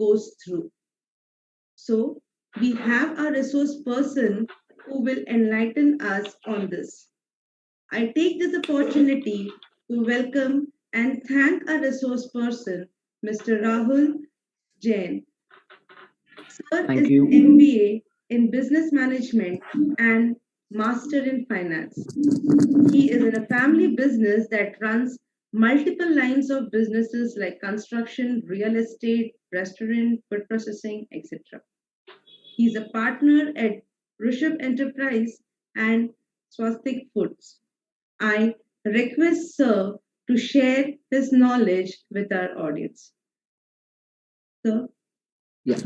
goes through. So, we have a resource person who will enlighten us on this. I take this opportunity to welcome and thank our resource person, Mr. Rahul Jain. Sir Thank is you. MBA in business management and master in finance. He is in a family business that runs multiple lines of businesses like construction, real estate, restaurant, food processing, etc. He is a partner at Rishabh Enterprise and Swastik Foods. I request Sir to share his knowledge with our audience. Sir, Yeah.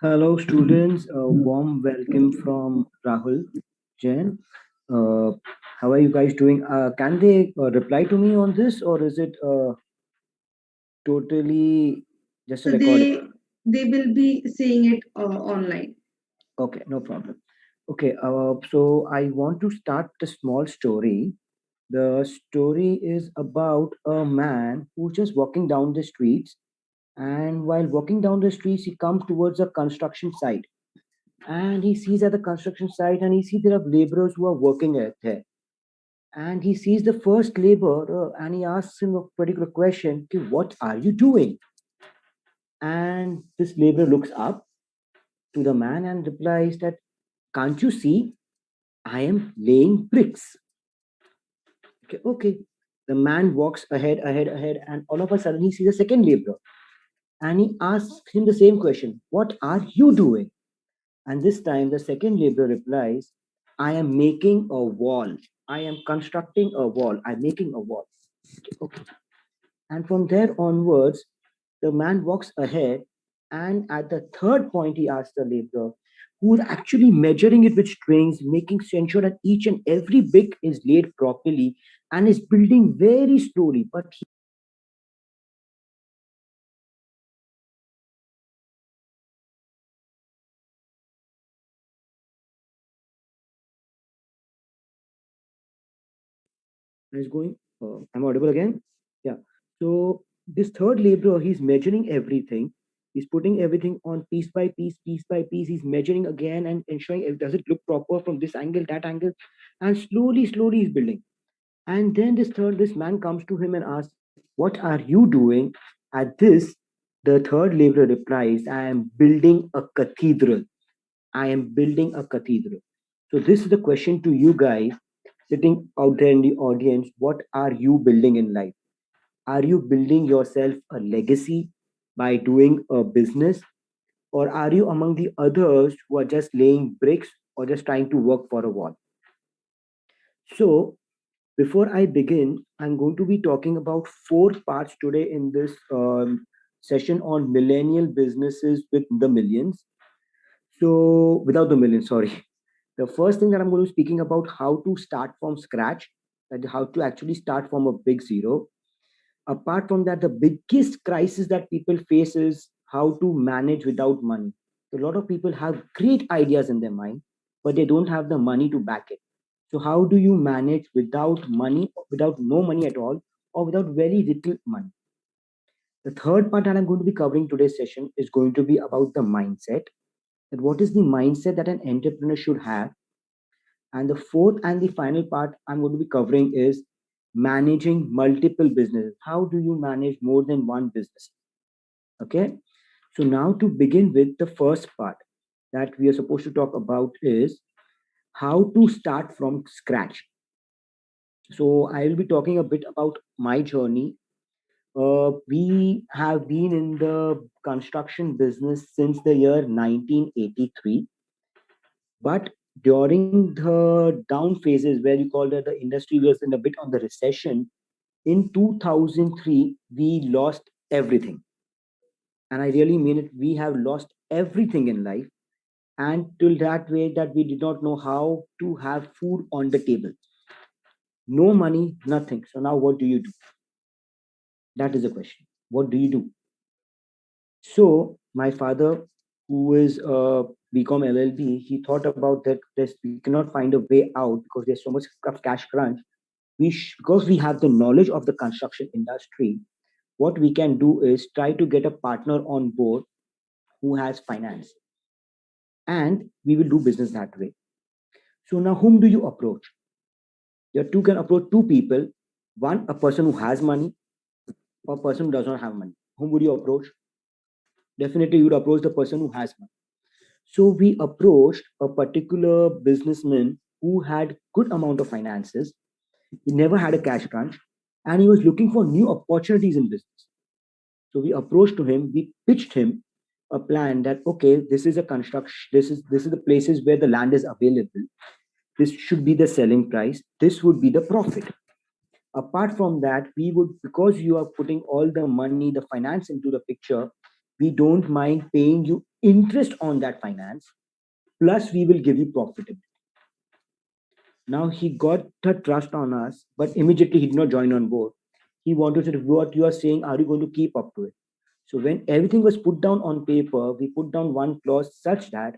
Hello, students. A warm welcome from Rahul Jain. Uh, how are you guys doing? Can they reply to me on this, or is it totally just a so recording? they will be seeing it online. Okay, no problem. Okay, so I want to start the small story. The story is about a man who's just walking down the streets, and while walking down the streets, he comes towards a construction site, and he sees at the construction site, and he sees there are laborers who are working at there, and he sees the first laborer, and he asks him a particular question: "Okay, what are you doing?" And this laborer looks up to the man and replies that, "Can't you see I am laying bricks?" Okay, okay. The man walks ahead, and all of a sudden he sees a second laborer, and he asks him the same question: "What are you doing?" And this time the second laborer replies, "I am making a wall. I am constructing a wall. I'm making a wall." Okay. And from there onwards, the man walks ahead, and at the third point, he asks the laborer, who is actually measuring it with strings, making to ensure that each and every brick is laid properly and is building very slowly. But he's going, I'm audible again? Yeah. So this third laborer, he's measuring everything. He's putting everything on piece by piece, piece by piece. He's measuring again and ensuring does it look proper from this angle, that angle, and slowly he's building. And then this man comes to him and asks, "What are you doing?" At this, the third laborer replies, "I am building a cathedral. I am building a cathedral." So this is the question to you guys sitting out there in the audience. What are you building in life? Are you building yourself a legacy by doing a business? Or are you among the others who are just laying bricks or just trying to work for a wall? So before I begin, I'm going to be talking about four parts today in this session on millennial businesses with the millions. So, without the millions, sorry. The first thing that I'm going to be speaking about how to start from scratch, and how to actually start from a big zero. Apart from that, the biggest crisis that people face is how to manage without money. A lot of people have great ideas in their mind, but they don't have the money to back it. So how do you manage without money, without no money at all, or without very little money? The third part that I'm going to be covering today's session is going to be about the mindset. That what is the mindset that an entrepreneur should have? And the fourth and the final part I'm going to be covering is managing multiple businesses. How do you manage more than one business? Okay. So now to begin with, the first part that we are supposed to talk about is how to start from scratch. So I will be talking a bit about my journey. We have been in the construction business since the year 1983, but during the down phases where you call that the industry was in a bit on the recession, in 2003 we lost everything, and I really mean it. We have lost everything in life, and till that way that we did not know how to have food on the table. No money, nothing. So now what do you do? That is the question. What do you do? So my father, who is a BCom LLB, he thought about that this we cannot find a way out because there's so much of cash crunch. Because we have the knowledge of the construction industry, what we can do is try to get a partner on board who has finance, and we will do business that way. So now, whom do you approach? You two can approach two people. One, a person who has money, or a person who does not have money. Whom would you approach? Definitely, you would approach the person who has money. So we approached a particular businessman who had good amount of finances. He never had a cash crunch, and he was looking for new opportunities in business. So we approached to him. We pitched him a plan that, okay, this is a construction. This is the places where the land is available. This should be the selling price. This would be the profit. Apart from that, we would, because you are putting all the money, the finance into the picture, we don't mind paying you interest on that finance, plus we will give you profit. Now he got the trust on us, but immediately he did not join on board. He wanted to say, what you are saying, are you going to keep up to it? So when everything was put down on paper, we put down one clause such that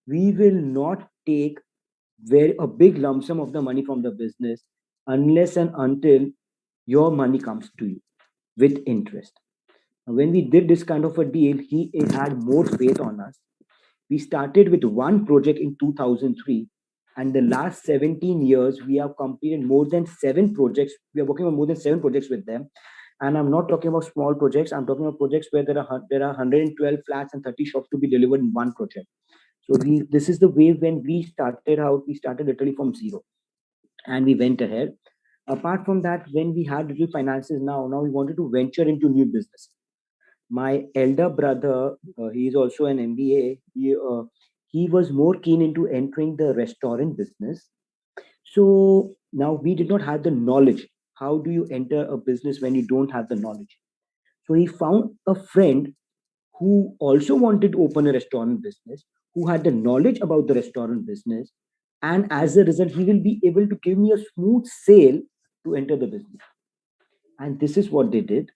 we will not take very a big lump sum of the money from the business unless and until your money comes to you with interest. When we did this kind of a deal, he had more faith on us. We started with one project in 2003, and the last 17 years, we have completed more than seven projects. We are working on more than seven projects with them. And I'm not talking about small projects. I'm talking about projects where there are 112 flats and 30 shops to be delivered in one project. So this is the way when we started out. We started literally from zero, and we went ahead. Apart from that, when we had little finances, now we wanted to venture into new business. My elder brother, he is also an MBA. He was more keen into entering the restaurant business. So now we did not have the knowledge. How do you enter a business when you don't have the knowledge? So he found a friend who also wanted to open a restaurant business, who had the knowledge about the restaurant business, and as a result, he will be able to give me a smooth sale to enter the business. And this is what they did.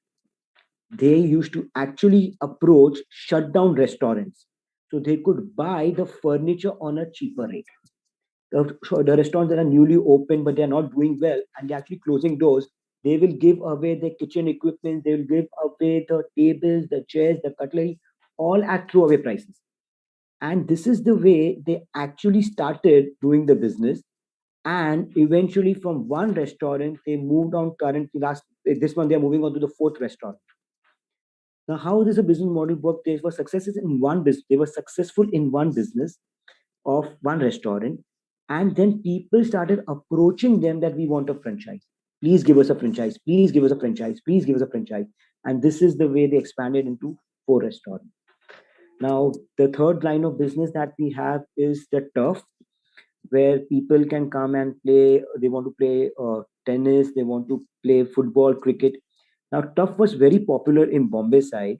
They used to actually approach shut down restaurants so they could buy the furniture on a cheaper rate. The restaurants that are newly open but they are not doing well and they're actually closing doors, they will give away the kitchen equipment, they will give away the tables, the chairs, the cutlery, all at throwaway prices. And this is the way they actually started doing the business. And eventually, from one restaurant, they moved on. Currently, last this month, they are moving on to the fourth restaurant. Now, how does a business model work? They were successes in one business. They were successful in one business of one restaurant, and then people started approaching them that we want a franchise. Please give us a franchise. Please give us a franchise. Please give us a franchise. And this is the way they expanded into four restaurants. Now, the third line of business that we have is the turf, where people can come and play. They want to play tennis. They want to play football, cricket. Now, turf was very popular in Bombay side,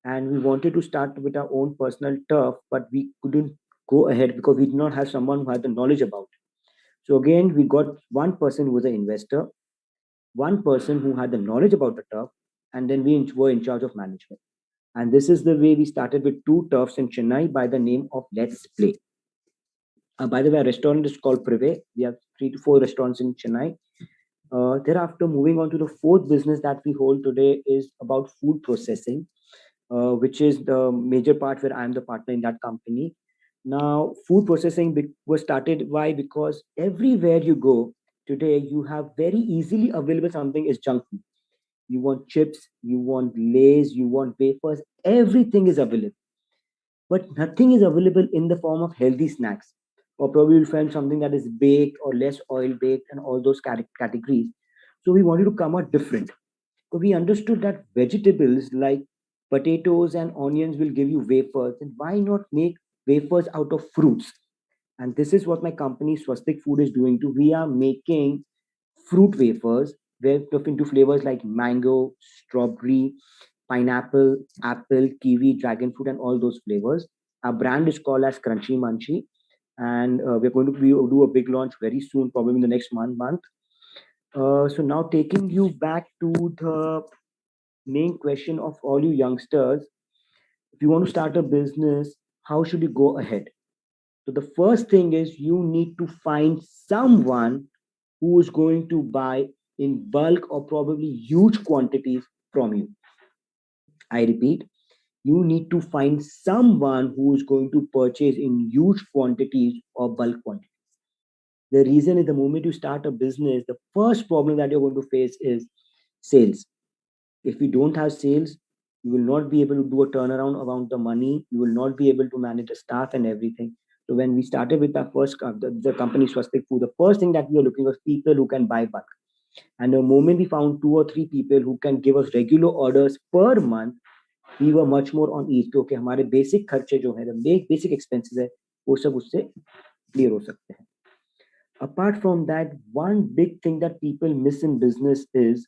and we wanted to start with our own personal turf, but we couldn't go ahead because we did not have someone who had the knowledge about it. So again, we got one person who was an investor, one person who had the knowledge about the turf, and then we were in charge of management. And this is the way we started with two turfs in Chennai by the name of Let's Play. By the way, our restaurant is called Prive. We have 3 to 4 restaurants in Chennai. Thereafter, moving on to the fourth business that we hold today is about food processing, which is the major part where I am the partner in that company. Now, food processing was started. Why? Because everywhere you go today, you have very easily available something is junk food. You want chips, you want lays, you want wafers, everything is available. But nothing is available in the form of healthy snacks. Or probably you'll find something that is baked or less oil baked and all those categories. So we wanted to come out different. So we understood that vegetables like potatoes and onions will give you wafers, and why not make wafers out of fruits? And this is what my company Swastik Food is doing too. We are making fruit wafers where into flavors like mango, strawberry, pineapple, apple, kiwi, dragon fruit, and all those flavors. Our brand is called as Crunchy Munchy, and we're going to do a big launch very soon, probably in the next month. So now taking you back to the main question of all you youngsters, if you want to start a business, how should you go ahead? So the first thing is you need to find someone who is going to buy in bulk or probably huge quantities from you. I repeat, You need to find someone who is going to purchase in huge quantities or bulk quantities. The reason is the moment you start a business, the first problem that you're going to face is sales. If you don't have sales, you will not be able to do a turnaround around the money. You will not be able to manage the staff and everything. So when we started with our first the company Swastik Food, the first thing that we were looking was people who can buy bulk. And the moment we found two or three people who can give us regular orders per month, we were much more on ease. Okay, हमारे basic खर्चे जो है, the basic expenses है, वो सब उससे clear हो सकते हैं. Apart from that, one big thing that people miss in business is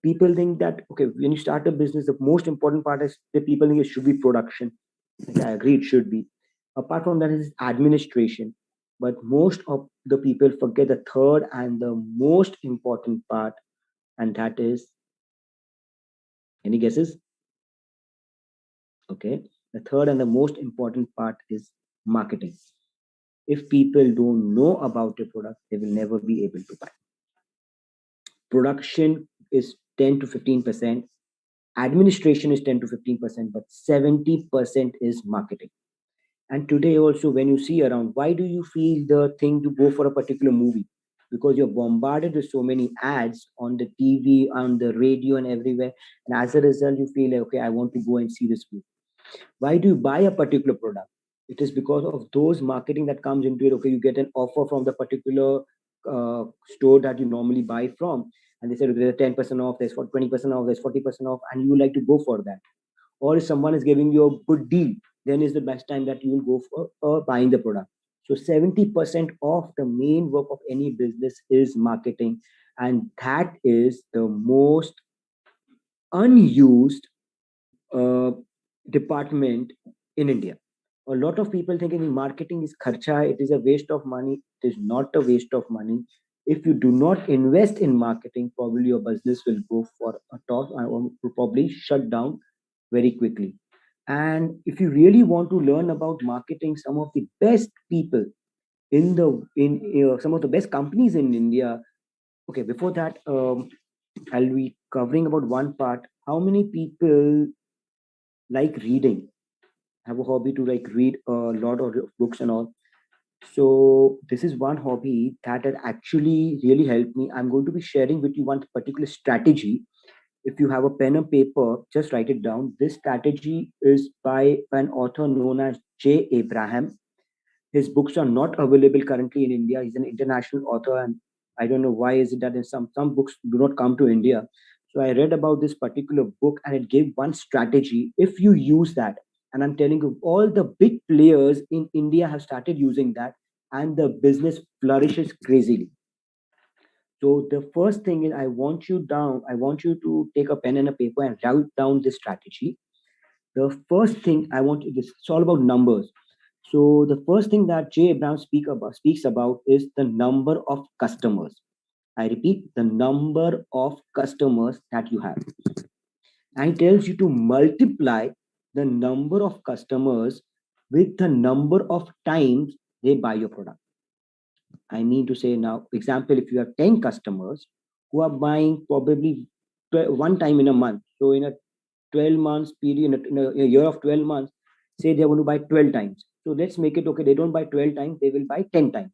people think that okay, when you start a business, the most important part is that people think it should be production. Like, I agree, it should be. Apart from that is administration. But most of the people forget the third and the most important part, and that is, any guesses? Okay. The third and the most important part is marketing. If people don't know about your product, they will never be able to buy. Production is 10 to 15%, administration is 10 to 15%, but 70% is marketing. And today also, when you see around, why do you feel the thing to go for a particular movie? Because you're bombarded with so many ads on the TV, on the radio, and everywhere. And as a result, you feel like, okay, I want to go and see this movie. Why do you buy a particular product? It is because of those marketing that comes into it. Okay, you get an offer from the particular store that you normally buy from, and they said okay, there's 10% off, there's for 20% off, there's 40% off, and you like to go for that. Or if someone is giving you a good deal, then is the best time that you will go for buying the product. So 70% of the main work of any business is marketing, and that is the most unused uh, department in India. A lot of people thinking marketing is kharcha, it is a waste of money. It is not a waste of money. If you do not invest in marketing, probably your business will go for a toss and will probably shut down very quickly. And if you really want to learn about marketing, some of the best people in some of the best companies in India. Okay, before that, I'll be covering about one part. How many people like reading? Have a hobby to like read a lot of books and all. So this is one hobby that had actually really helped me. I'm going to be sharing with you one particular strategy. If you have a pen and paper, just write it down. This strategy is by an author known as J. Abraham. His books are not available currently in India. He's an international author, and I don't know why is it that in some books do not come to India. So I read about this particular book, and it gave one strategy. If you use that, and I'm telling you, all the big players in India have started using that, and the business flourishes crazily. So the first thing is, I want you down. I want you to take a pen and a paper and write down this strategy. The first thing I want you, this it's all about numbers. So the first thing that Jay Abraham speaks about is the number of customers. I repeat, the number of customers that you have. And he tells you to multiply the number of customers with the number of times they buy your product. I mean to say now, example, if you have 10 customers who are buying probably one time in a month, so in a 12 months period, in a year of 12 months, say they're going to buy 12 times. So let's make it okay, they don't buy 12 times, they will buy 10 times.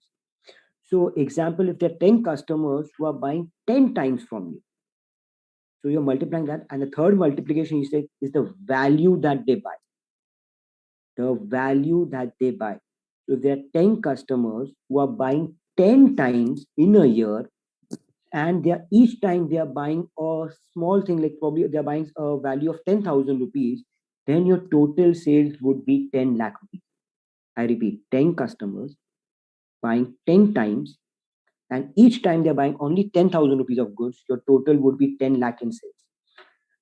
So, example, if there are 10 customers who are buying 10 times from you, so you're multiplying that. And the third multiplication you say is the value that they buy. The value that they buy. So, if there are 10 customers who are buying 10 times in a year, and they are each time they are buying a small thing, like probably they're buying a value of 10,000 rupees, then your total sales would be 10 lakh rupees. I repeat, 10 customers buying 10 times, and each time they're buying only 10,000 rupees of goods, your total would be 10 lakh in sales.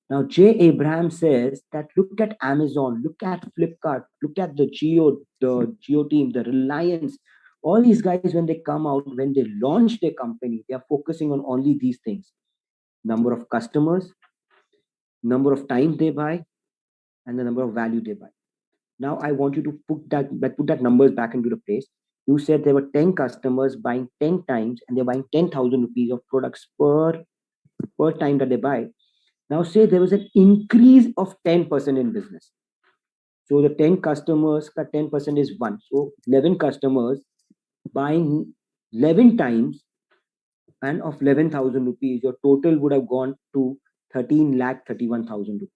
Now, Jay Abraham says that look at Amazon, look at Flipkart, look at the Geo team, the Reliance, all these guys, when they come out, when they launch their company, they are focusing on only these things: number of customers, number of times they buy, and the number of value they buy. Now I want you to put that numbers back into the place. You said there were 10 customers buying 10 times and they're buying 10,000 rupees of products per time that they buy. Now say there was an increase of 10% in business. So the 10 customers, ka 10% is 1. So 11 customers buying 11 times and of 11,000 rupees, your total would have gone to 13 lakh 31,000 rupees,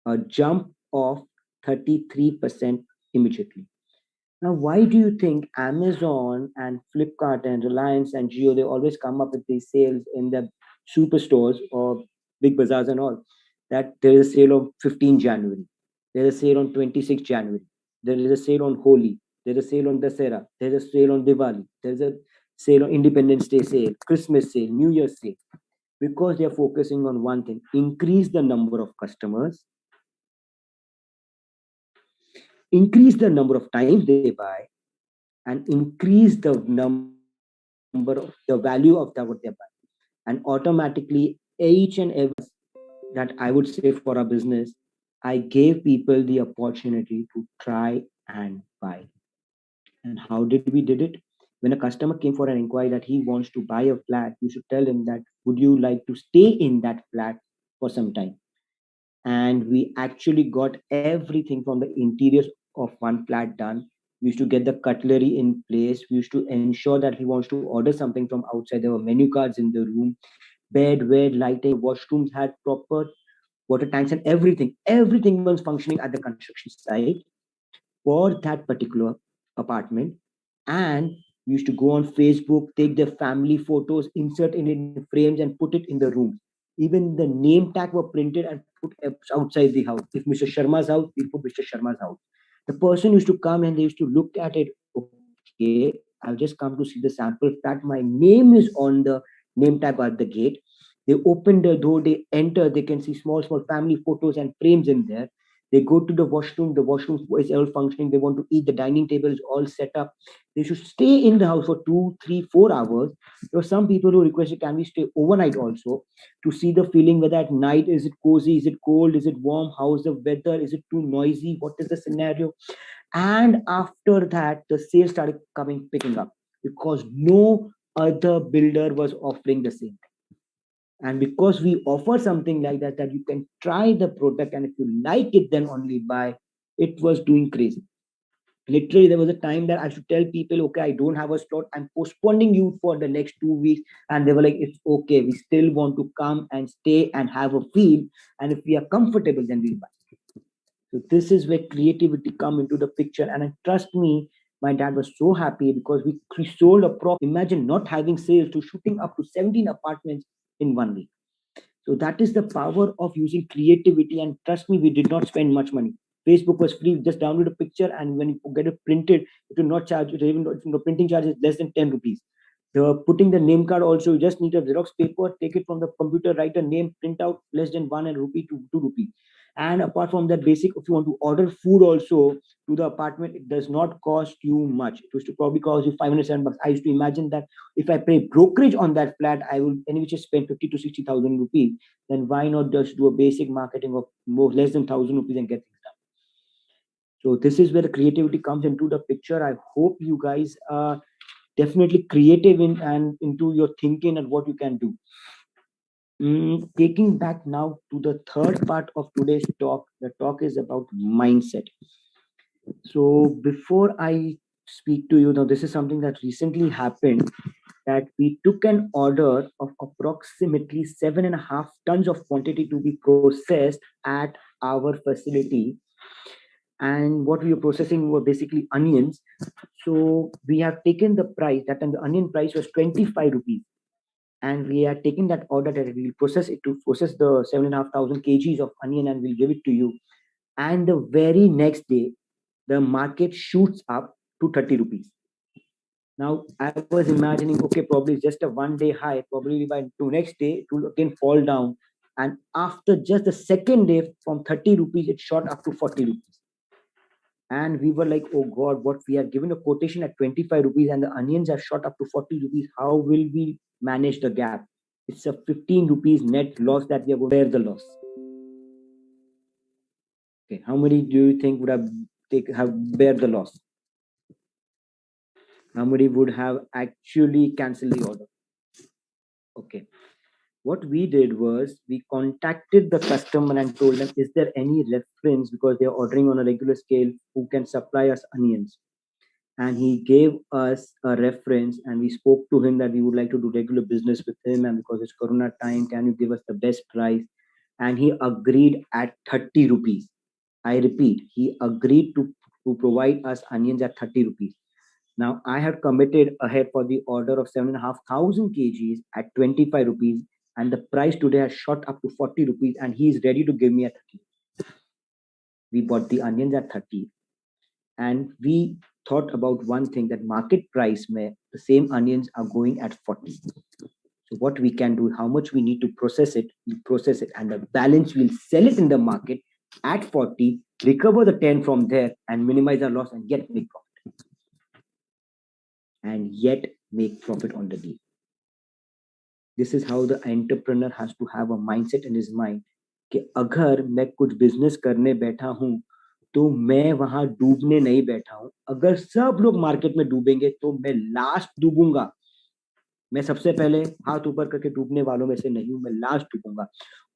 a jump of 33% immediately. Now, why do you think Amazon and Flipkart and Reliance and Jio, they always come up with these sales in the superstores or big bazaars and all, that there is a sale on 15 January, there is a sale on 26 January, there is a sale on Holi, there is a sale on Dasera, there is a sale on Diwali, there is a sale on Independence Day sale, Christmas sale, New Year's sale, because they are focusing on one thing: increase the number of customers, increase the number of times they buy, and increase the number of the value of that what they're buying. And automatically, each and every that I would say for our business, I gave people the opportunity to try and buy. And how did we did it? When a customer came for an inquiry that he wants to buy a flat, you should tell him that would you like to stay in that flat for some time? And we actually got everything from the interiors of one flat done. We used to get the cutlery in place. We used to ensure that he wants to order something from outside. There were menu cards in the room, bed, lighting, washrooms had proper water tanks and everything. Everything was functioning at the construction site for that particular apartment. And we used to go on Facebook, take their family photos, insert it in frames, and put it in the rooms. Even the name tag were printed and put outside the house. If Mr. Sharma's house, we put Mr. Sharma's house. The person used to come and they used to look at it. Okay, I've just come to see the sample flat. My name is on the name tag at the gate. They open the door, they enter, they can see small family photos and frames in there. They go to the washroom is all functioning. They want to eat, the dining table is all set up. They should stay in the house for 2, 3, 4 hours. There were some people who requested, can we stay overnight also to see the feeling whether at night is it cozy, is it cold, is it warm, how is the weather, is it too noisy, what is the scenario? And after that, the sales started coming picking up because no other builder was offering the same. And because we offer something like that, that you can try the product, and if you like it, then only buy, it was doing crazy. Literally, there was a time that I should tell people, okay, I don't have a slot, I'm postponing you for the next 2 weeks. And they were like, it's okay, we still want to come and stay and have a feel. And if we are comfortable, then we'll buy. So this is where creativity come into the picture. And trust me, my dad was so happy because we sold a prop. Imagine not having sales to shooting up to 17 apartments in 1 week. So that is the power of using creativity. And trust me, we did not spend much money. Facebook was free. Just download a picture, and when you get it printed, it will not charge. Even the printing charge is less than 10 rupees. The putting the name card also, you just need a Xerox paper, take it from the computer, write a name, print out, less than 1 rupee to 2 rupee. And apart from that, basic, if you want to order food also to the apartment, it does not cost you much. It used to probably cost you 507 bucks. I used to imagine that if I pay brokerage on that flat, I will anyway just spend 50 to 60,000 rupees. Then why not just do a basic marketing of more less than 1,000 rupees and get things done? So this is where the creativity comes into the picture. I hope you guys are definitely creative in and into your thinking and what you can do. Taking back now to the third part of today's talk, the talk is about mindset. So before I speak to you now, this is something that recently happened, that we took an order of approximately 7.5 tons of quantity to be processed at our facility. And what we were processing were basically onions. So we have taken the price, that time the onion price was 25 rupees. And we are taking that order that we will process it to process the 7,500 kgs of onion, and we'll give it to you. And the very next day, the market shoots up to 30 rupees. Now, I was imagining, okay, probably it's just a 1 day high, probably by to next day, it will again fall down. And after just the second day, from 30 rupees, it shot up to 40 rupees. And we were like, oh God, what we are given a quotation at 25 rupees and the onions have shot up to 40 rupees. How will we manage the gap? It's a 15 rupees net loss that we are going to bear the loss. Okay, how many do you think would have bear the loss? How many would have actually canceled the order? Okay. What we did was we contacted the customer and told them, is there any reference, because they're ordering on a regular scale, who can supply us onions? And he gave us a reference, and we spoke to him that we would like to do regular business with him, and because it's corona time, can you give us the best price? And he agreed at 30 rupees. I repeat, he agreed to provide us onions at 30 rupees. Now I have committed ahead for the order of 7,500 kgs at 25 rupees, and the price today has shot up to 40 rupees, and he is ready to give me at 30. We bought the onions at 30, and we thought about one thing, that market price may the same onions are going at 40. So what we can do, how much we need to process it, we process it, and the balance we'll sell it in the market at 40, recover the 10 from there, and minimize our loss and get big profit, and yet make profit on the deal. This is how the entrepreneur has to have a mindset in his mind कि अगर मैं कुछ business करने बैठा हूं, तो मैं वहां डूबने नहीं बैठा हूं. अगर सब लोग मार्केट में डूबेंगे तो मैं लास्ट डूबूंगा. मैं सबसे पहले हाथ ऊपर करके डूबने वालों में से नहीं हूं, मैं लास्ट डूबूंगा.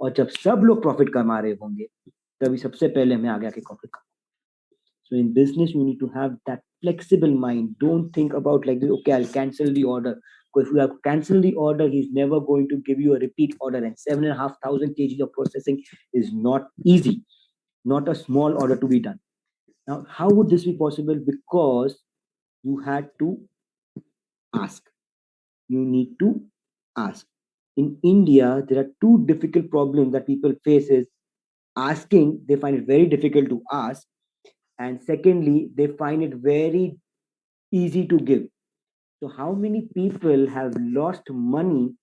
और जब सब लोग प्रॉफिट कमा रहे होंगे, तभी सबसे पहले मैं आगे आके प्रॉफिट करूंगा. So in business, you need to have that flexible mind. Don't think about like, okay, I'll cancel the order. Because if you have canceled the order, he's never going to give you a repeat order. And 7,500 kgs of processing is not easy, not a small order to be done. Now, how would this be possible? Because you had to ask. You need to ask. In India, there are two difficult problems that people face is asking, they find it very difficult to ask. And secondly, they find it very easy to give. So, how many people have lost money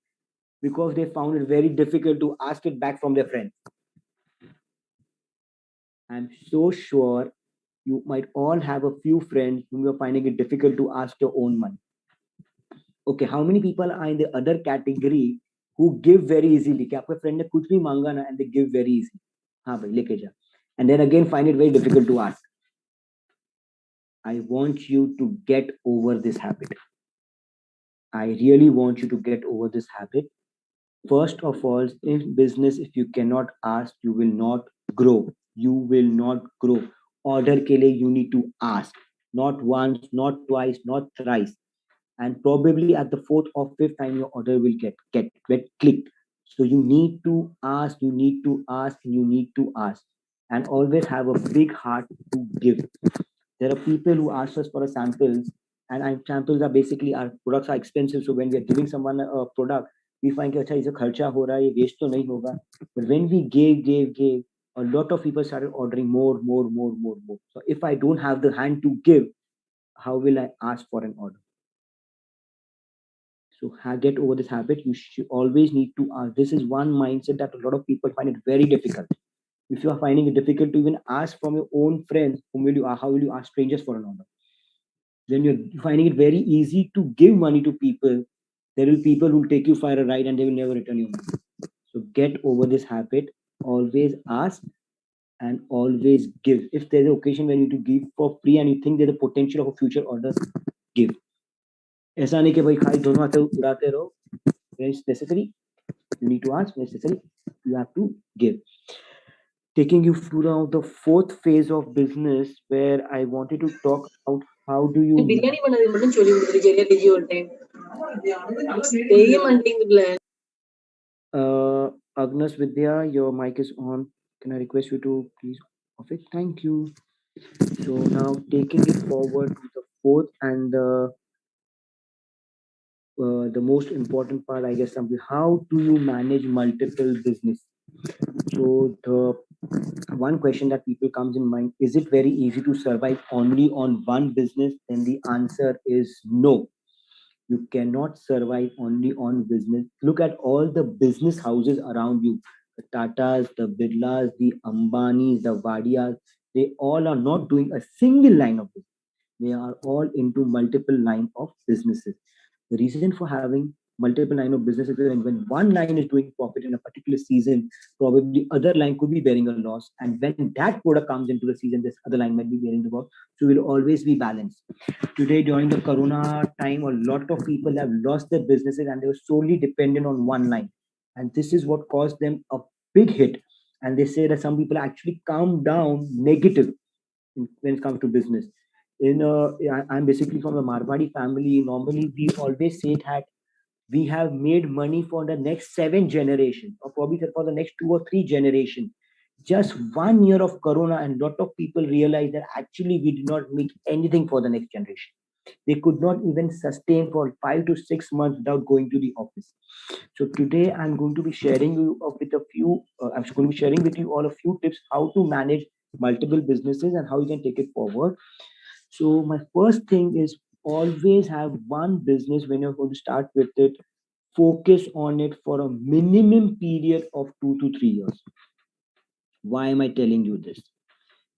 because they found it very difficult to ask it back from their friends? I'm so sure you might all have a few friends whom you're finding it difficult to ask your own money. Okay, how many people are in the other category who give very easily? कि आपके friend ने कुछ भी मांगा ना and they give very easily. हाँ भाई लेके जा. And then again find it very difficult to ask. I want you to get over this habit. I really want you to get over this habit. First of all, in business, if you cannot ask, you will not grow. You will not grow. Order ke liye you need to ask. Not once, not twice, not thrice. And probably at the fourth or fifth time, your order will get clicked. So you need to ask, you need to ask, and you need to ask. And always have a big heart to give. There are people who ask us for a samples, and samples are basically our products are expensive. So when we are giving someone a product, we find that अच्छा खर्चा हो रहा है, ये waste तो नहीं होगा. But when we gave, a lot of people started ordering more. So if I don't have the hand to give, how will I ask for an order? So get over this habit. You should always need to ask. This is one mindset that a lot of people find it very difficult. If you are finding it difficult to even ask from your own friends, how will you ask strangers for an order? Then you're finding it very easy to give money to people. There will be people who will take you for a ride and they will never return you money. So get over this habit. Always ask and always give. If there's an occasion when you need to give for free and you think there's a potential of a future order, give. ऐसा नहीं कि भाई खाली दोनों हाथ उड़ाते रहो. When it's necessary, you need to ask. When it's necessary, you have to give. Taking you through now the fourth phase of business, where I wanted to talk about how do you biryani பண்ணது மட்டும் சொல்லி கொடுத்துரு சரியா தெரிஞ்சு ஒரு time தெரிய மாட்டேங்குதுல. Agnes Vidya, your mic is on. Can I request you to please off it? Thank you. So now taking it forward to the fourth and the most important part, I guess, how do you manage multiple business? So the one question that people comes in mind, is it very easy to survive only on one business? Then the answer is no. You cannot survive only on business. Look at all the business houses around you, the Tatas, the Birlas, the Ambanis, the Vadias. They all are not doing a single line of business. They are all into multiple line of businesses. The reason for having multiple line of businesses is when one line is doing profit in a particular season, probably other line could be bearing a loss. And when that product comes into the season, this other line might be bearing the loss. So will always be balanced. Today, during the Corona time, a lot of people have lost their businesses and they were solely dependent on one line. and this is what caused them a big hit. And they say that some people actually calm down negative when it comes to business. I'm basically from a Marwadi family. Normally, we always say that we have made money for the next 7 generations, or probably for the next 2 or 3 generations. Just 1 year of Corona, and lot of people realize that actually we did not make anything for the next generation. They could not even sustain for 5 to 6 months without going to the office. So today I'm going to be sharing you with a few. I'm going to be sharing with you all a few tips how to manage multiple businesses and how you can take it forward. So my first thing is always have one business when you're going to start with it. Focus on it for a minimum period of 2 to 3 years. Why am I telling you this?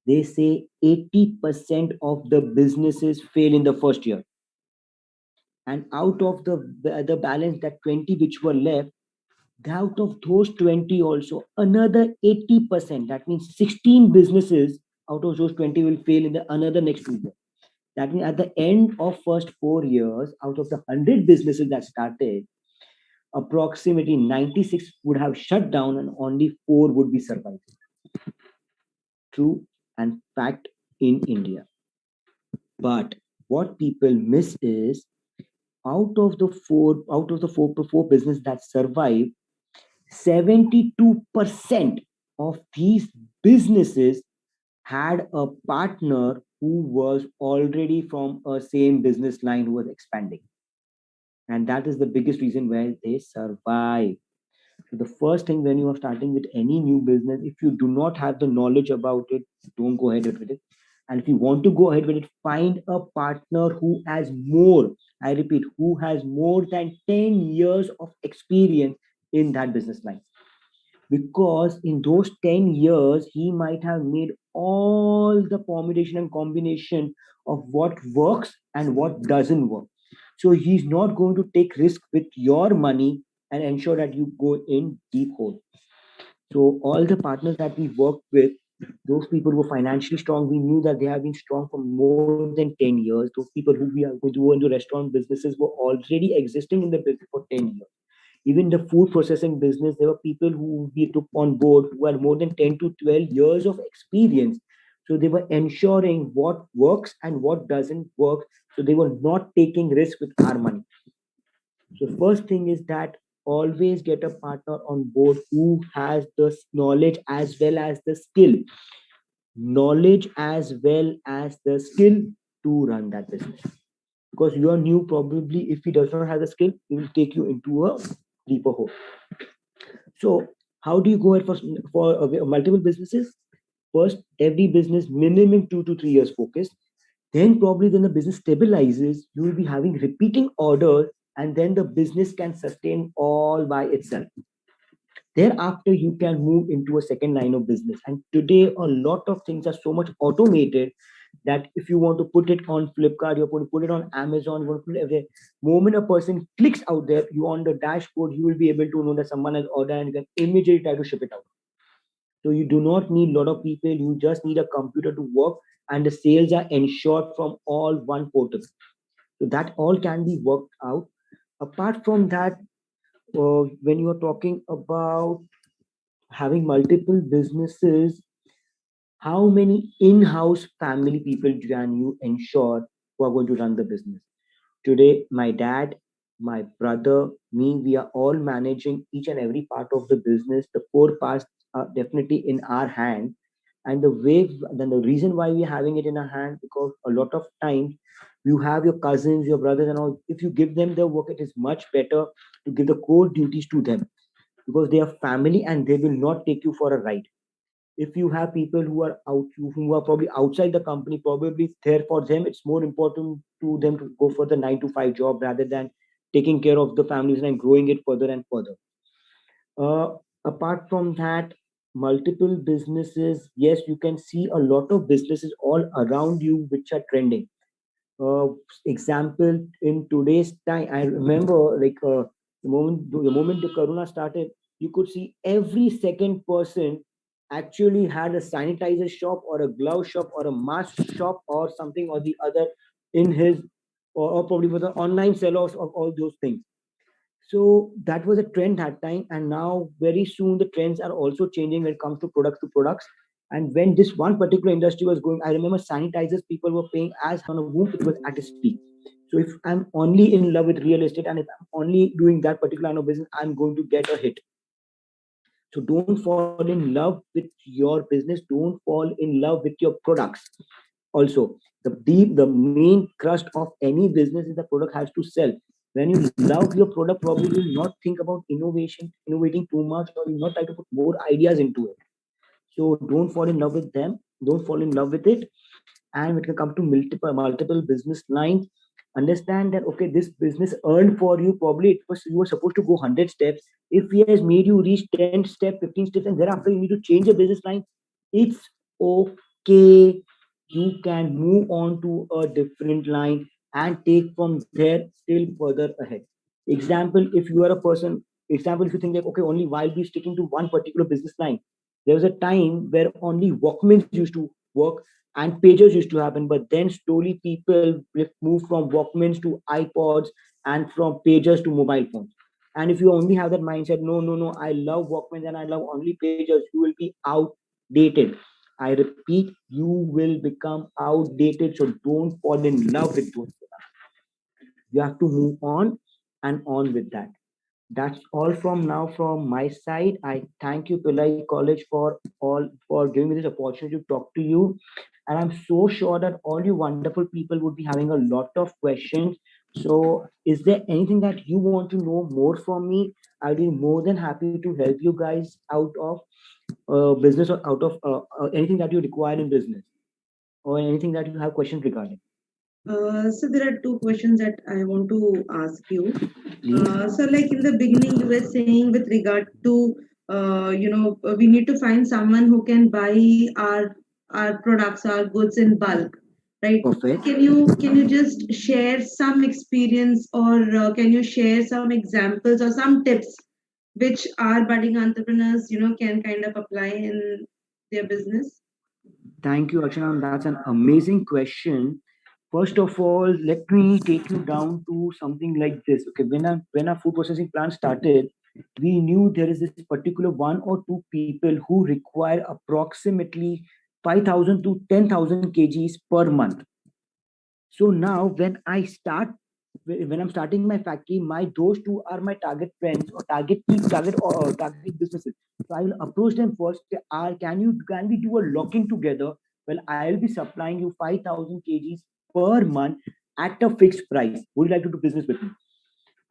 They say 80% of the businesses fail in the first year, and out of the balance, that 20 which were left, out of those 20 also another 80%, that means 16 businesses out of those 20 will fail in the another next 2 years. That means at the end of first 4 years, out of the 100 businesses that started, approximately 96 would have shut down and only 4 would be surviving. True and fact in India. But what people miss is, out of the four business that survive, 72% of these businesses had a partner who was already from a same business line who was expanding. And that is the biggest reason why they survive. So the first thing when you are starting with any new business, if you do not have the knowledge about it, don't go ahead with it. And if you want to go ahead with it, find a partner who has more, I repeat, who has more than 10 years of experience in that business line. Because in those 10 years, he might have made all the permutation and combination of what works and what doesn't work. So he's not going to take risk with your money and ensure that you go in deep hole. So all the partners that we worked with, those people who were financially strong, we knew that they have been strong for more than 10 years. Those people who we are going to go into restaurant businesses were already existing in the business for 10 years. Even the food processing business, there were people who we took on board who had more than 10 to 12 years of experience. So they were ensuring what works and what doesn't work. So they were not taking risk with our money. So first thing is that always get a partner on board who has the knowledge as well as the skill. Knowledge as well as the skill to run that business. Because you are new, probably if he does not have the skill, he will take you into a deeper hole. So how do you go ahead for multiple businesses? First, every business minimum 2 to 3 years focus. Then probably when the business stabilizes, you will be having repeating orders, and then the business can sustain all by itself. Thereafter, you can move into a second line of business. And today, a lot of things are so much automated that if you want to put it on Flipkart, you're going to put it on Amazon, you want to put it everywhere. Moment a person clicks out there, you on the dashboard, you will be able to know that someone has ordered and you can immediately try to ship it out. So you do not need a lot of people, you just need a computer to work, and the sales are ensured from all one portal. So that all can be worked out. Apart from that, when you are talking about having multiple businesses, how many in-house family people can you ensure who are going to run the business? Today, my dad, my brother, me, we are all managing each and every part of the business. The four parts are definitely in our hand. And then the reason why we're having it in our hand, because a lot of times you have your cousins, your brothers, and all. If you give them the work, it is much better to give the core duties to them, because they are family and they will not take you for a ride. If you have people who are probably outside the company, probably there for them it's more important to them to go for the 9 to 5 job rather than taking care of the families and growing it further and further. Apart from that, multiple businesses, yes, you can see a lot of businesses all around you which are trending. uh, Example, in today's time, I remember, like, the moment the corona started, you could see every second person actually had a sanitizer shop or a glove shop or a mask shop or something or the other in his, or probably for the online sellers of all those things. So that was a trend that time, and now very soon the trends are also changing when it comes to products. And when this one particular industry was going, I remember sanitizers people were paying as on a womb, it was at its peak. So if I'm only in love with real estate and if I'm only doing that particular line of business, I'm going to get a hit. So don't fall in love with your business. Don't fall in love with your products. Also, the main crust of any business is the product has to sell. When you love your product, probably you will not think about innovating too much, or you will not try to put more ideas into it. So don't fall in love with them. Don't fall in love with it. And when it comes to multiple business lines, understand that okay, this business earned for you, probably it was you were supposed to go 100 steps. If he has made you reach 10 steps, 15 steps, and thereafter you need to change your business line, it's okay. You can move on to a different line and take from there still further ahead. Example, if you are a person, example, if you think like okay, only why be sticking to one particular business line. There was a time where only Walkmans used to work and pagers used to happen, but then slowly people moved from Walkmans to iPods and from pagers to mobile phones. And if you only have that mindset, no, no, no, I love Walkmans and I love only pagers, you will be outdated. I repeat, you will become outdated. So don't fall in love with those. You have to move on and on with that. That's all from now from my side. I thank you, Pillai College, for giving me this opportunity to talk to you. And I'm so sure that all you wonderful people would be having a lot of questions. So, is there anything that you want to know more from me? I'll be more than happy to help you guys out of business or out of anything that you require in business or anything that you have questions regarding. So there are two questions that I want to ask you. Please. So like in the beginning, you were saying with regard to, we need to find someone who can buy our products, our goods in bulk, right? Perfect. Can you just share some experience, or can you share some examples or some tips which our budding entrepreneurs, can kind of apply in their business? Thank you, Archana. That's an amazing question. First of all, let me take you down to something like this. Okay, when our food processing plant started, we knew there is this particular one or two people who require approximately 5,000 to 10,000 kgs per month. So now when I'm starting my factory, my those two are my target friends or target businesses. So I will approach them first. Can we do a locking together? Well, I'll be supplying you 5,000 kgs per month at a fixed price. Would you like to do business with me?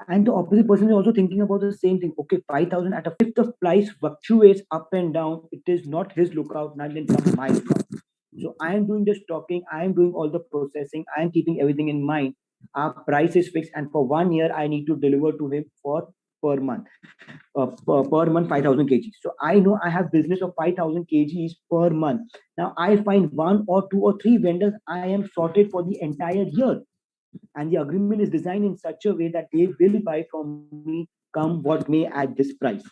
And the opposite person is also thinking about the same thing. Okay, 5,000 at a if the price fluctuates up and down, it is not his lookout, not then come my lookout. So I am doing the stocking, I am doing all the processing, I am keeping everything in mind. Our price is fixed, and for 1 year, I need to deliver to him for per month, per month 5,000 kgs. So I know I have business of 5,000 kgs per month. Now I find one or two or three vendors, I am sorted for the entire year, and the agreement is designed in such a way that they will buy from me come what may at this price.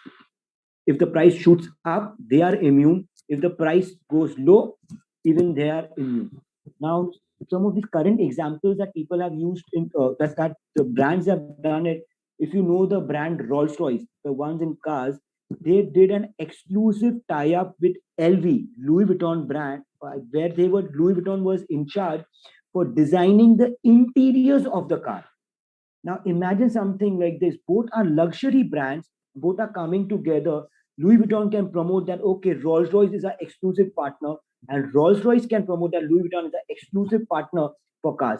If the price shoots up, they are immune. If the price goes low, even they are immune. Now, some of these current examples that people have used in that the brands have done it. If you know the brand Rolls Royce, the ones in cars, they did an exclusive tie-up with LV, Louis Vuitton brand, where Louis Vuitton was in charge for designing the interiors of the car. Now imagine something like this. Both are luxury brands, both are coming together. Louis Vuitton can promote that, okay, Rolls Royce is our exclusive partner, and Rolls Royce can promote that Louis Vuitton is an exclusive partner for cars.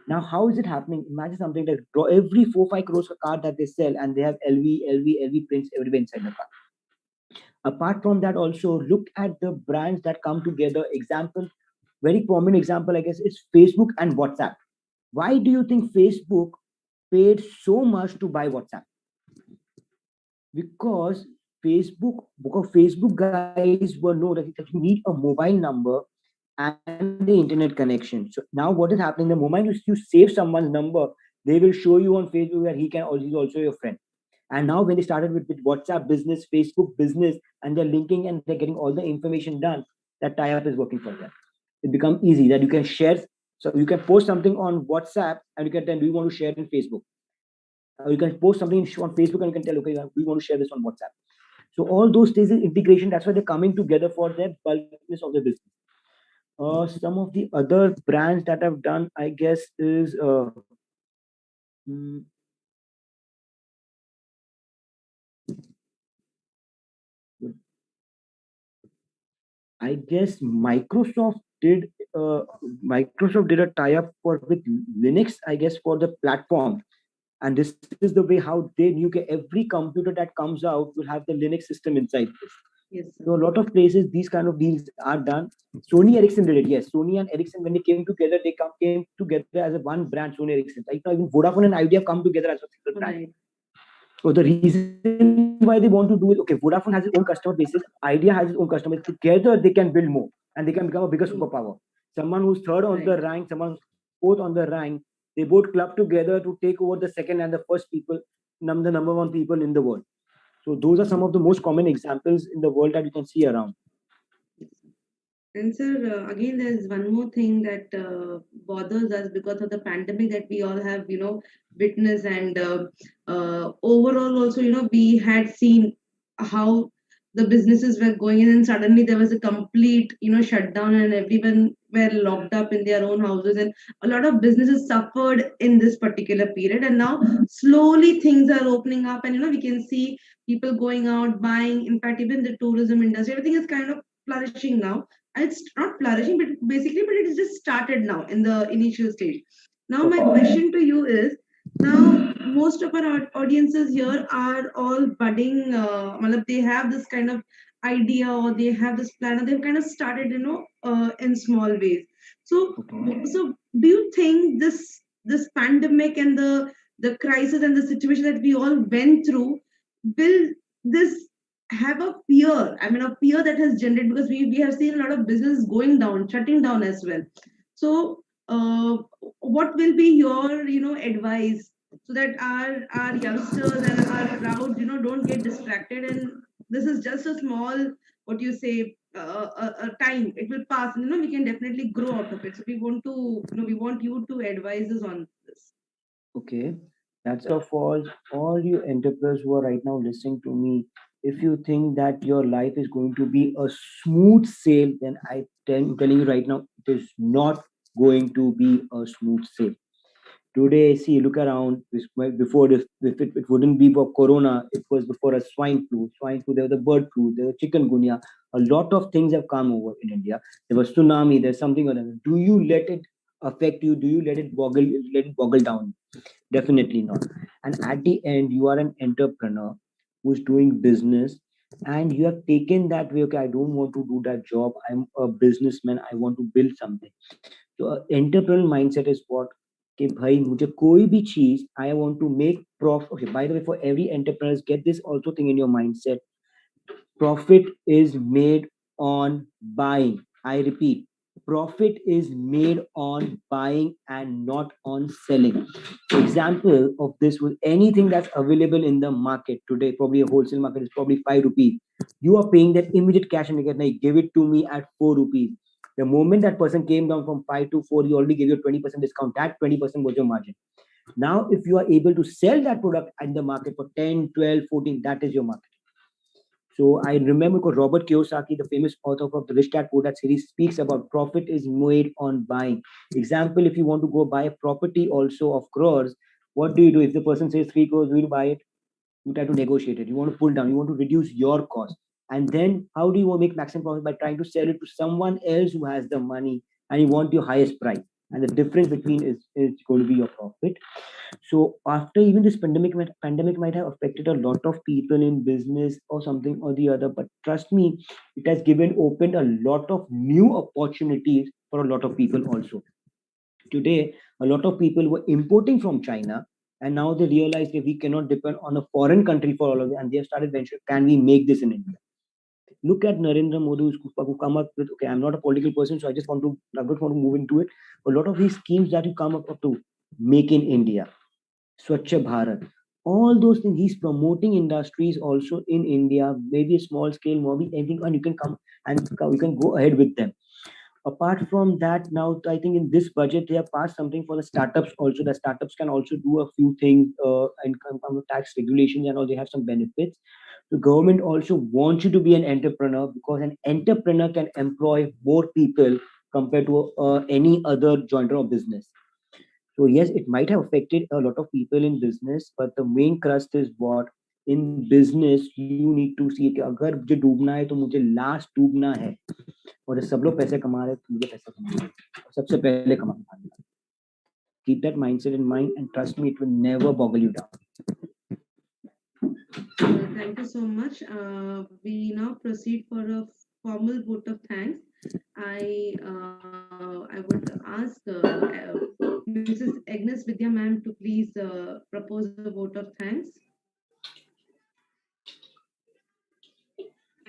Now, how is it happening? Imagine something like every 4 5 crores a car that they sell, and they have LV prints everywhere inside the car. Apart from that, also look at the brands that come together. Example, very common example, I guess, is Facebook and WhatsApp. Why do you think Facebook paid so much to buy WhatsApp? Because Facebook guys were know that you need a mobile number and the internet connection. So now what is happening? The moment you save someone's number, they will show you on Facebook that he's also your friend. And now when they started with WhatsApp business, Facebook business, and they're linking and they're getting all the information done, that tie-up is working for them. It becomes easy that you can share. So you can post something on WhatsApp and you can then do you want to share in Facebook. You can post something on Facebook and you can tell, okay, we want to share this on WhatsApp. So all those stages of integration, that's why they're coming together for their bulkiness of the business. Some of the other brands that I've done, I guess, is mm, I guess Microsoft did a tie-up for with Linux, I guess, for the platform. And this is the way how they knew that every computer that comes out will have the Linux system inside this. Yes, So sir. a lot of places these kind of deals are done. Sony Ericsson did it. Yes, Sony and Ericsson, when they came together, came together as a one brand, Sony Ericsson. Right now, even Vodafone and Idea have come together as a single brand. Right. So the reason why they want to do it, okay, Vodafone has its own customer bases, Idea has its own customer base. Together they can build more and they can become a bigger True. superpower. Someone who's third on the Right. rank, someone who's fourth on the rank, they both club together to take over the second and the first people, the number one people in the world. So those are some of the most common examples in the world that you can see around. Yes, sir. And sir, again, there's one more thing that bothers us because of the pandemic that we all have, witnessed, and overall also, we had seen how the businesses were going in, and suddenly there was a complete, shutdown, and everyone were locked up in their own houses, and a lot of businesses suffered in this particular period. And now slowly things are opening up, and we can see people going out, buying. In fact, even the tourism industry, everything is kind of flourishing now. It's not flourishing, but basically, but it's just started now in the initial stage. Now my question to you is, now most of our audiences here are all budding, they have this kind of idea, or they have this plan, or they've kind of started, in small ways. So Okay. so do you think this pandemic and the crisis and the situation that we all went through, will this have a fear, a fear that has generated, because we have seen a lot of business going down, shutting down as well. So what will be your advice, so that our youngsters and our crowd don't get distracted, and this is just a small, what you say, a time, it will pass, and we can definitely grow out of it. So we want you to advise us on this. Okay. That's of all you entrepreneurs who are right now listening to me, if you think that your life is going to be a smooth sail, then I'm telling you right now, it is not going to be a smooth sail. Today, see, look around. Before this, if it wouldn't be for Corona, it was before a swine flu. Swine flu, there was the bird flu, there was chikungunya. A lot of things have come over in India. There was tsunami. There's something or other. Do you let it affect you? Do you let it boggle down? Definitely not. And at the end, you are an entrepreneur who's doing business, and you have taken that way. Okay, I don't want to do that job. I'm a businessman. I want to build something. So, entrepreneurial mindset is what? कि भाई मुझे कोई भी चीज I want to make profit. Okay, by the way, for every entrepreneurs, get this also thing in your mindset. Profit is made on buying. I repeat, profit is made on buying and not on selling. Example of this was anything that's available in the market today. Probably a wholesale market is probably 5 rupees. You are paying that immediate cash and you get, like, give it to me at 4 rupees. The moment that person came down from 5 to 4, he already gave you a 20% discount. That 20% was your margin. Now, if you are able to sell that product in the market for 10, 12, 14, that is your market. So I remember because Robert Kiyosaki, the famous author of the Rich Dad Poor Dad series, speaks about profit is made on buying. Example, if you want to go buy a property also of crores, what do you do? If the person says 3 crores, will you buy it? You try to negotiate it. You want to pull down. You want to reduce your cost. And then how do you make maximum profit? By trying to sell it to someone else who has the money and you want your highest price. And the difference between is going to be your profit. So after even this pandemic might have affected a lot of people in business or something or the other, but trust me, it has given opened a lot of new opportunities for a lot of people also. Today, a lot of people were importing from China, and now they realize that we cannot depend on a foreign country for all of it, and they have started venturing, can we make this in India? Look at Narendra Modi, who come up with, okay, I'm not a political person, so I don't want to move into it. A lot of these schemes that you come up to, make in India, Swachh Bharat, all those things. He's promoting industries also in India, maybe a small scale, maybe anything, and you can come and you can go ahead with them. Apart from that, now I think in this budget they have passed something for the startups also. The startups can also do a few things, and come with tax regulations and all. They have some benefits. The government also wants you to be an entrepreneur, because an entrepreneur can employ more people compared to any other genre of business. So yes, it might have affected a lot of people in business, but the main crust is what, in business you need to see कि अगर मुझे डूबना है तो मुझे last डूबना है, और सब लोग पैसे कमा रहे हैं तो मुझे पैसे कमाना है, और सबसे पहले कमाना है. Keep that mindset in mind, and trust me, it will never boggle you down. Thank you so much. We now proceed for a formal vote of thanks. I would ask Mrs. Agnes Vidya ma'am to please propose a vote of thanks.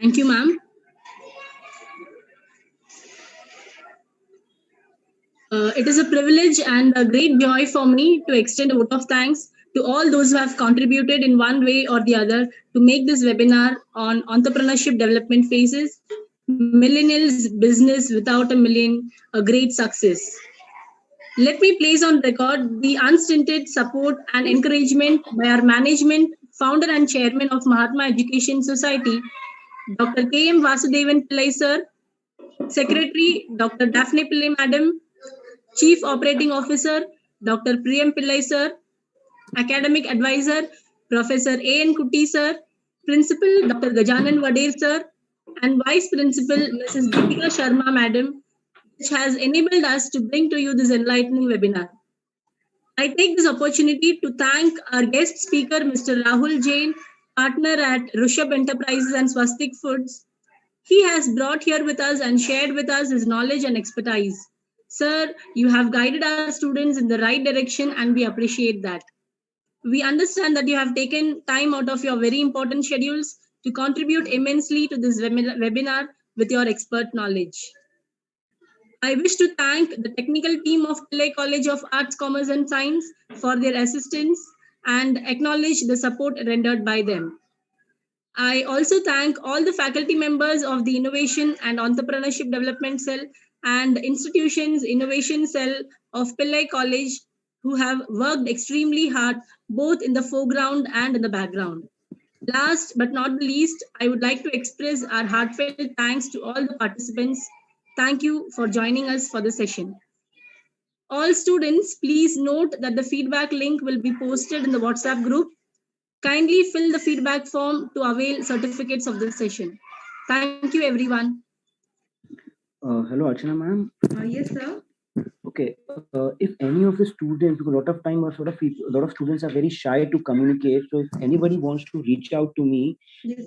Thank you, ma'am. It is a privilege and a great joy for me to extend a vote of thanks to all those who have contributed in one way or the other to make this webinar on entrepreneurship development phases, millennials business without a million, a great success. Let me place on record the unstinted support and encouragement by our management, founder and chairman of Mahatma Education Society, Dr. K.M. Vasudevan Pillai sir, Secretary Dr. Daphne Pillai madam, Chief Operating Officer Dr. Priyam Pillai sir, Academic Advisor Professor A.N. Kutty sir, Principal Dr. Gajanan Vadir sir, and Vice Principal Mrs. Deepika Sharma madam, which has enabled us to bring to you this enlightening webinar. I take this opportunity to thank our guest speaker, Mr. Rahul Jain, partner at Rishabh Enterprises and Swastik Foods. He has brought here with us and shared with us his knowledge and expertise. Sir, you have guided our students in the right direction and we appreciate that. We understand that you have taken time out of your very important schedules to contribute immensely to this webinar with your expert knowledge. I wish to thank the technical team of Pillai College of Arts, Commerce and Science for their assistance and acknowledge the support rendered by them. I also thank all the faculty members of the Innovation and Entrepreneurship Development Cell and Institutions Innovation Cell of Pillai College who have worked extremely hard both in the foreground and in the background. Last but not the least, I would like to express our heartfelt thanks to all the participants. Thank you for joining us for the session. All students, please note that the feedback link will be posted in the WhatsApp group. Kindly fill the feedback form to avail certificates of this session. Thank you, everyone. Hello, Archana ma'am. Yes, sir. Okay, if any of the students, because a lot of time, a lot of students are very shy to communicate. So if anybody wants to reach out to me, yes,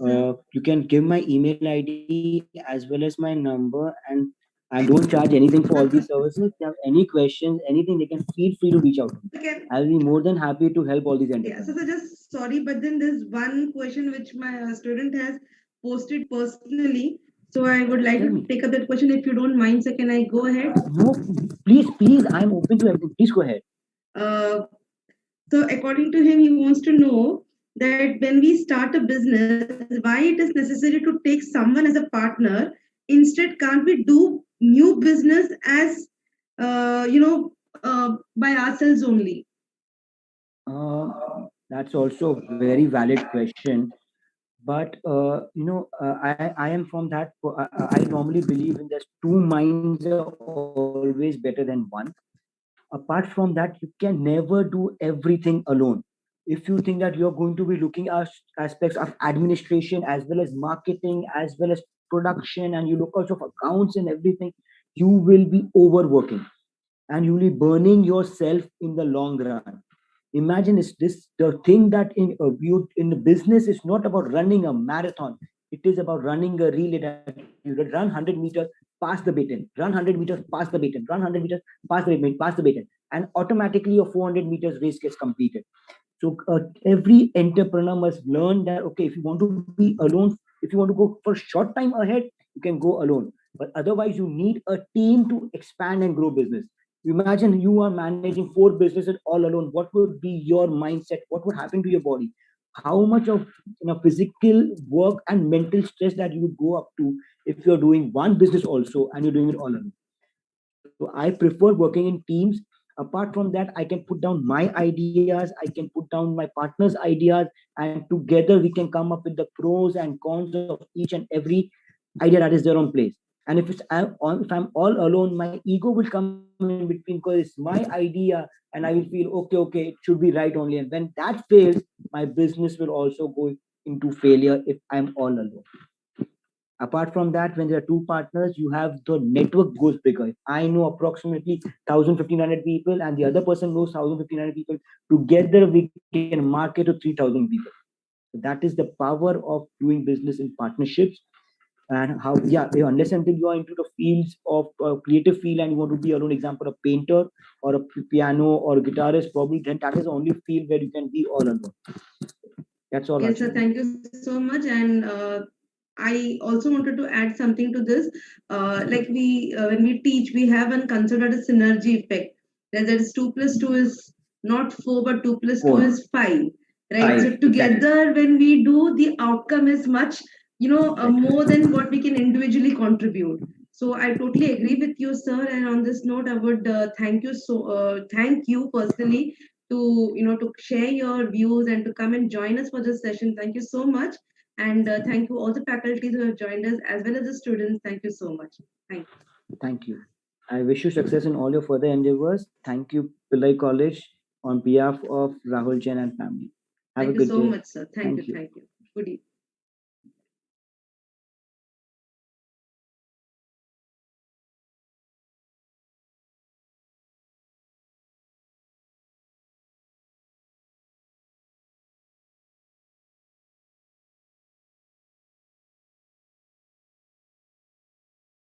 you can give my email ID as well as my number, and I don't charge anything for all these services. If they have any questions, anything, they can feel free to reach out to me. Okay. I'll be more than happy to help all these Yeah, entrepreneurs. so just sorry, but then there's one question which my student has posted personally. So I would like to take up that question if you don't mind. So can I go ahead? No, please, I'm open to everything. Please go ahead. Uh, so according to him, he wants to know that when we start a business, why it is necessary to take someone as a partner. Instead, can't we do new business as by ourselves only? That's also a very valid question. But I am from that. I normally believe in there's two minds are always better than one. Apart from that, you can never do everything alone. If you think that you're going to be looking at aspects of administration as well as marketing as well as production, and you look also of accounts and everything, you will be overworking and you will be burning yourself in the long run. Imagine this the thing that in the business is not about running a marathon. It is about running a relay that you run 100 meters, pass the baton, run 100 meters, pass the baton, run 100 meters, pass the baton, and automatically your 400 meters race gets completed. So every entrepreneur must learn that, okay, if you want to be alone, if you want to go for short time ahead, you can go alone. But otherwise, you need a team to expand and grow business. Imagine you are managing four businesses all alone. What would be your mindset? What would happen to your body? How much of physical work and mental stress that you would go up to if you're doing one business also and you're doing it all alone. So I prefer working in teams. Apart from that, I can put down my ideas, I can put down my partner's ideas, and together we can come up with the pros and cons of each and every idea that is there on place. And if I'm all alone, my ego will come in between because it's my idea, and I will feel okay, it should be right only. And when that fails, my business will also go into failure if I'm all alone. Apart from that, when there are two partners, you have the network goes bigger. If I know approximately 1,000 1,500 people and the other person knows 1,000 1,500 people, together we can market to 3,000 people. So that is the power of doing business in partnerships. And how, yeah, unless until you are into the fields of creative field and you want to be alone, example a painter or a piano or a guitarist, probably then that is the only field where you can be all alone. That's all, Yes, sir. Archana. Thank you so much. And I also wanted to add something to this. Like when we teach, we have one considered a synergy effect. That is 2 plus 2 is not 4, but 2 plus 2 Four. is 5. Right. So Five, exactly. together, when we do, the outcome is much, Better. more than what we can individually contribute. So I totally agree with you, sir. And on this note, I would thank you personally to to share your views and to come and join us for this session. Thank you so much, and thank you all the faculties who have joined us as well as the students. Thank you so much. Thank you. Thank you. I wish you success in all your further endeavors. Thank you, Pillai College, on behalf of Rahul Jain and family. Have a Thank you good so day. much, sir. Thank you. Thank you. Thank you. Good evening.